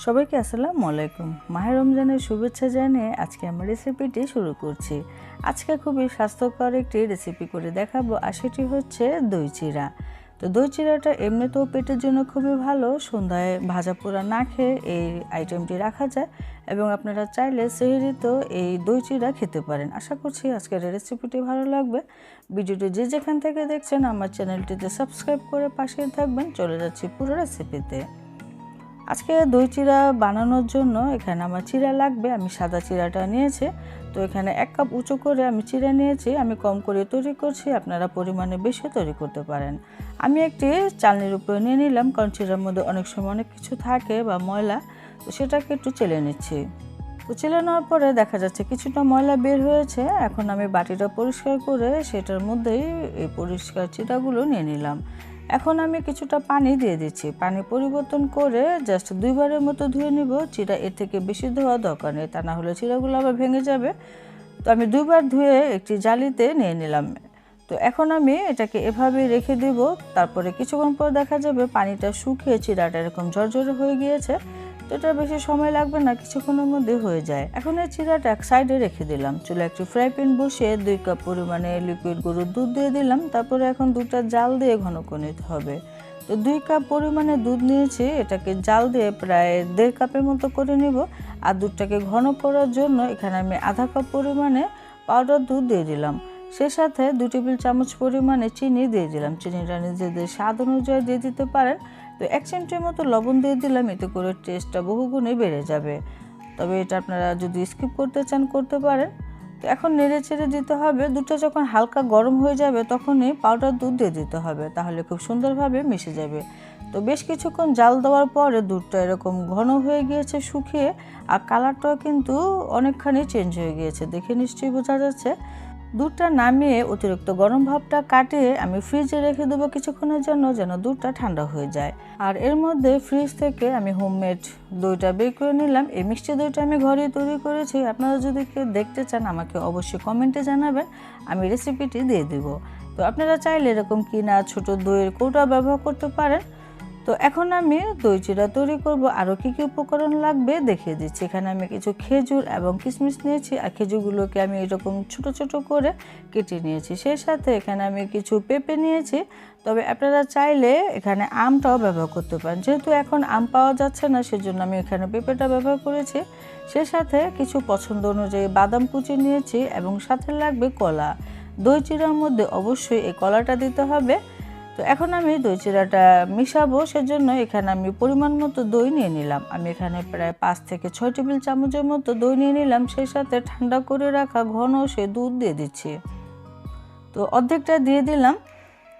সবাইকে আসসালামু আলাইকুম। মাহে রমজানের শুভেচ্ছা জানিয়ে আজকে আমরা রেসিপিটি শুরু করছি। আজকে খুবই স্বাস্থ্যকর একটি রেসিপি করে দেখাবো, আর সেটি হচ্ছে দই চিড়া। তো দই চিড়াটা এমনিতেও পেটের জন্য খুবই ভালো। সন্ধ্যায় ভাজা পোড়া না খেয়ে এই আইটেমটি রাখা যায় এবং আপনারা চাইলে সেহরিতেও এই দই চিড়া খেতে পারেন। আশা করছি আজকের রেসিপিটি ভালো লাগবে। ভিডিওটি যে যেখান থেকে দেখছেন আমার চ্যানেলটিতে সাবস্ক্রাইব করে পাশে থাকবেন। চলে যাচ্ছি পুরো রেসিপিতে। আজকে দই চিড়া বানানোর জন্য এখানে আমার চিড়া লাগবে। আমি সাদা চিড়াটা নিয়েছি। তো এখানে 1 কাপ উঁচু করে আমি চিড়া নিয়েছি। আমি কম করে তৈরি করছি, আপনারা পরিমাণে বেশি তৈরি করতে পারেন। আমি একটি চালনির উপরে নিয়ে নিলাম, কারণ চিড়ার মধ্যে অনেক সময় অনেক কিছু থাকে বা ময়লা, তো সেটাকে একটু চেলে নিচ্ছি। তো চেলে নেওয়ার পরে দেখা যাচ্ছে কিছুটা ময়লা বের হয়েছে। এখন আমি বাটিটা পরিষ্কার করে সেটার মধ্যেই এই পরিষ্কার চিড়াগুলো নিয়ে নিলাম। এখন আমি কিছুটা পানি দিয়ে দিচ্ছি। পানি পরিবর্তন করে জাস্ট 2 বারের মতো ধুয়ে নিব। চিড়া এর থেকে বেশি ধোয়া দরকার নেই, তা না হলে চিড়াগুলো আবার ভেঙে যাবে। তো আমি 2 বার ধুয়ে একটি জালিতে নিয়ে নিলাম। তো এখন আমি এটাকে এভাবে রেখে দেব। তারপরে কিছুক্ষণ পর দেখা যাবে পানিটা শুকিয়ে চিড়াটা এরকম ঝরঝরে হয়ে গিয়েছে। তো এটা বেশি সময় লাগবে না, কিছুক্ষণের মধ্যে হয়ে যায়। এখন এই চিড়াটা এক সাইডে রেখে দিলাম। চুলে একটি ফ্রাই প্যান বসিয়ে 2 কাপ পরিমাণে লিকুইড গরুর দুধ দিয়ে দিলাম। তারপরে এখন দুধটা জাল দিয়ে ঘন করে নিতে হবে। তো 2 কাপ পরিমাণে দুধ নিয়েছি, এটাকে জাল দিয়ে প্রায় 1.5 কাপের মতো করে নিব। আর দুধটাকে ঘন করার জন্য এখানে আমি আধা কাপ পরিমাণে পাউডার দুধ দিয়ে দিলাম। সে সাথে 2 টেবিল চামচ পরিমাণে চিনি দিয়ে দিলাম। চিনিটা নিজেদের স্বাদ অনুযায়ী দিয়ে দিতে পারেন। তো 1 চিমটির মতো লবণ দিয়ে দিলাম, এতে করে টেস্টটা বহুগুণে বেড়ে যাবে। তবে এটা আপনারা যদি স্কিপ করতে চান করতে পারেন। তো এখন নেড়ে চেড়ে দিতে হবে। দুধটা যখন হালকা গরম হয়ে যাবে তখনই পাউডার দুধ দিয়ে দিতে হবে, তাহলে খুব সুন্দরভাবে মিশে যাবে। তো বেশ কিছুক্ষণ জাল দেওয়ার পরে দুধটা এরকম ঘন হয়ে গিয়েছে শুকিয়ে, আর কালারটাও কিন্তু অনেকখানি চেঞ্জ হয়ে গিয়েছে, দেখে নিশ্চয়ই বোঝা যাচ্ছে। দুধটা নামিয়ে অতিরিক্ত গরম ভাবটা কাটিয়ে আমি ফ্রিজে রেখে দেবো কিছুক্ষণের জন্য, যেন দুধটা ঠান্ডা হয়ে যায়। আর এর মধ্যে ফ্রিজ থেকে আমি হোমমেড দইটা বের করে নিলাম। এই মিষ্টি দইটা আমি ঘরেই তৈরি করেছি। আপনারা যদি কেউ দেখতে চান আমাকে অবশ্যই কমেন্টে জানাবেন, আমি রেসিপিটি দিয়ে দেবো। তো আপনারা চাইলে এরকম কিনা ছোট দইয়ের কৌটা ব্যবহার করতে পারেন। তো এখন আমি দই চিড়া তৈরি করব। আরও কী কী উপকরণ লাগবে দেখিয়ে দিচ্ছি। এখানে আমি কিছু খেজুর এবং কিশমিশ নিয়েছি, আর খেজুরগুলোকে আমি এরকম ছোট ছোট করে কেটে নিয়েছি। সেই সাথে এখানে আমি কিছু পেঁপে নিয়েছি। তবে আপনারা চাইলে এখানে আমটাও ব্যবহার করতে পারেন। যেহেতু এখন আম পাওয়া যাচ্ছে না, সেজন্য আমি এখানে পেঁপেটা ব্যবহার করেছি। সে সাথে কিছু পছন্দ অনুযায়ী বাদাম কুচি নিয়েছি এবং সাথে লাগবে কলা। দই চিড়ার মধ্যে অবশ্যই এই কলাটা দিতে হবে। তো এখন আমি দই চিড়াটা মিশাবো, সেজন্য এখানে আমি পরিমাণ মতো দই নিয়ে নিলাম। আমি এখানে প্রায় 5 থেকে 6 টেবিল চামচের মতো দই নিয়ে নিলাম। সেই সাথে ঠান্ডা করে রাখা ঘন সে দুধ দিয়ে দিচ্ছি। তো অর্ধেকটা দিয়ে দিলাম।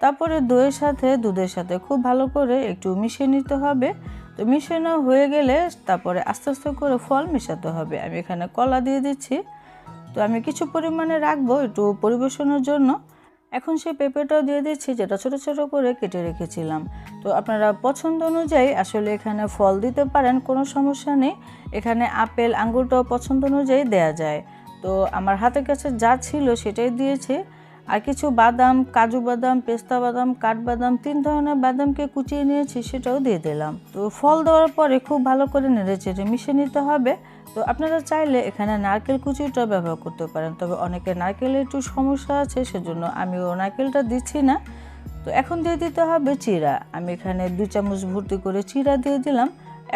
তারপরে দইয়ের সাথে দুধের সাথে খুব ভালো করে একটু মিশিয়ে নিতে হবে। তো মিশানো হয়ে গেলে তারপরে আস্তে আস্তে করে ফল মেশাতে হবে। আমি এখানে কলা দিয়ে দিচ্ছি। তো আমি কিছু পরিমাণে রাখবো একটু পরিবেশনের জন্য। এখন সেই পেঁপেটাও দিয়ে দিচ্ছি, যেটা ছোট ছোট করে কেটে রেখেছিলাম। তো আপনারা পছন্দ অনুযায়ী আসলে এখানে ফল দিতে পারেন, কোনো সমস্যা নেই। এখানে আপেল আঙ্গুরটাও পছন্দ অনুযায়ী দেয়া যায়। তো আমার হাতের কাছে যা ছিল সেটাই দিয়েছি। আর কিছু বাদাম, কাজু বাদাম, পেস্তা বাদাম, কাঠবাদাম, 3 ধরনের বাদামকে কুচিয়ে নিয়েছি, সেটাও দিয়ে দিলাম। তো ফল দেওয়ার পরে খুব ভালো করে নেড়েচেড়ে মিশিয়ে নিতে হবে। তো আপনারা চাইলে এখানে নারকেল কুচিটা ব্যবহার করতে পারেন, তবে অনেকের নারকেলের একটু সমস্যা আছে, সেজন্য আমিও নারকেলটা দিচ্ছি না। তো এখন দিয়ে দিতে হবে চিড়া। আমি এখানে 2 চামচ ভর্তি করে চিড়া দিয়ে দিলাম।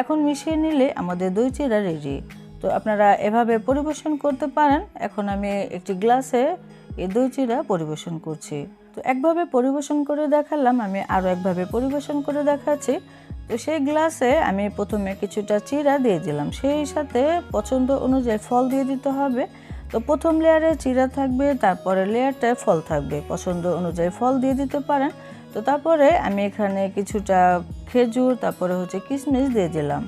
এখন মিশিয়ে নিলে আমাদের দই চিড়া রেডি। তো আপনারা এভাবে পরিবেশন করতে পারেন। এখন আমি একটি গ্লাসে এই দই চিড়া পরিবেশন করছি। তো একভাবে পরিবেশন করে দেখালাম, আমি আরও একভাবে পরিবেশন করে দেখাচ্ছি। তো সেই গ্লাসে আমি প্রথমে কিছুটা চিড়া দিয়ে দিলাম, সেই সাথে পছন্দ অনুযায়ী ফল দিয়ে দিতে হবে। তো প্রথম লেয়ারে চিড়া থাকবে, তারপরে লেয়ারটায় ফল থাকবে, পছন্দ অনুযায়ী ফল দিয়ে দিতে পারেন। তো তারপরে আমি এখানে কিছুটা খেজুর, তারপরে হচ্ছে কিশমিশ দিয়ে দিলাম।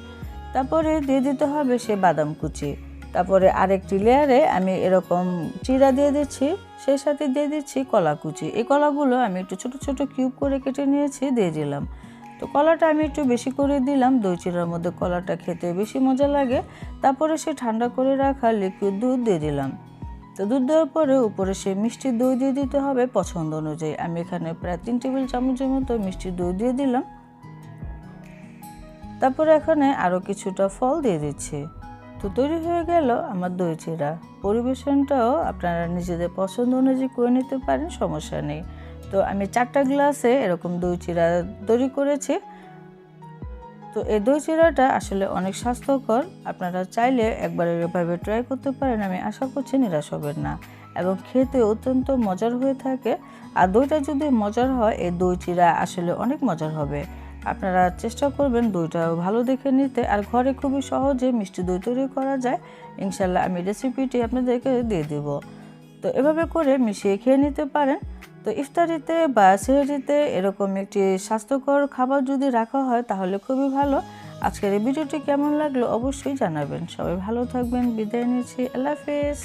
তারপরে দিয়ে দিতে হবে সে বাদাম কুচি। তারপরে আরেকটি লেয়ারে আমি এরকম চিড়া দিয়ে দিচ্ছি, সেই সাথে দিয়ে দিচ্ছি কলা কুচি। এই কলাগুলো আমি একটু ছোট ছোট কিউব করে কেটে নিয়েছি, দিয়ে দিলাম। তো কলাটা আমি একটু বেশি করে দিলাম, দই চিড়ার মধ্যে কলাটা খেতে বেশি মজা লাগে। তারপরে সে ঠান্ডা করে রাখা লিকুইড দুধ দিয়ে দিলাম। তো দুধ দেওয়ার পরে উপরে সে মিষ্টি দই দিয়ে দিতে হবে পছন্দ অনুযায়ী। আমি এখানে প্রায় 3 টেবিল চামচের মতো মিষ্টি দই দিয়ে দিলাম। তারপরে এখানে আরও কিছুটা ফল দিয়ে দিচ্ছি। তো তৈরি হয়ে গেল আমার দই চিড়া। পরিবেশনটাও আপনারা নিজেদের পছন্দ অনুযায়ী করে নিতে পারেন, সমস্যা নেই। তো আমি 4টা গ্লাসে এরকম দই চিড়া তৈরি করেছি। তো এই দই চিড়াটা আসলে অনেক স্বাস্থ্যকর, আপনারা চাইলে একবার এভাবে ট্রাই করতে পারেন, আমি আশা করছি নিরাশ হবেন না। এবং খেতে অত্যন্ত মজার হয়ে থাকে। আর দইটা যদি মজার হয়, এই দই চিড়া আসলে অনেক মজার হবে। আপনারা চেষ্টা করবেন দইটা ভালো দেখে নিতে। আর ঘরে খুবই সহজে মিষ্টি দই তৈরি করা যায়, ইনশাল্লাহ আমি রেসিপিটি আপনাদেরকে দিয়ে দেব। তো এভাবে করে মিশিয়ে খেয়ে নিতে পারেন। তো ইফতারিতে বা সেহরিতে এরকম একটি স্বাস্থ্যকর খাবার যদি রাখা হয় তাহলে খুবই ভালো। আজকের এই ভিডিওটি কেমন লাগলো অবশ্যই জানাবেন। সবাই ভালো থাকবেন, বিদায় নিচ্ছি, আল্লাহ হাফেজ।